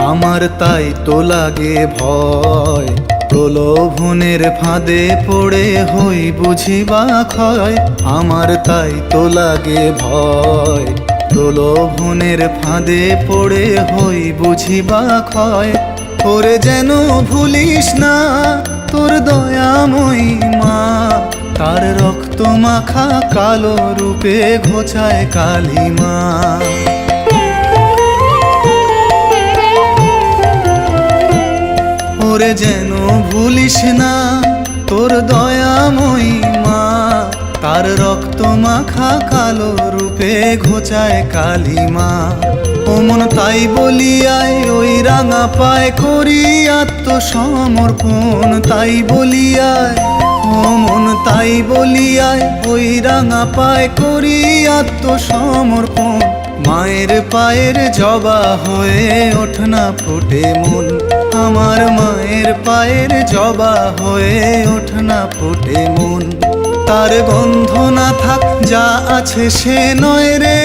আমার তাই তো লাগে ভয়, প্রলোভনের ফাঁদে পড়ে হই বুঝি বা ক্ষয়। আমার তাই তো লাগে ভয়, প্রলোভনের ফাঁদে পড়ে হই বুঝি বা ক্ষয়। ওরে যেন ভুলিস না তোর দয়াময়ী মা, তার রক্ত মাখা কালো রূপে ঘোচায় কালিমা। ওরে যেন ভুলিস না তোর দয়াময়ী মা, তার রক্ত মাখা কালো রূপে ঘোচায় কালিমা। ও মন তাই বলিয়ায় ওই রাঙা পায় করি আত্মসমর্পণ, তাই বলিয়ায় ও মন তাই বলিয়ায় ওই রাঙা পায় করি আত্মসমর্পণ। মায়ের পায়ের জবা হয়ে ওঠ না ফুটে মন, আমার মায়ের পায়ের জবা হয়ে ওঠ না ফুটে মন। তার গন্ধ না থাক যা আছে সে নয় রে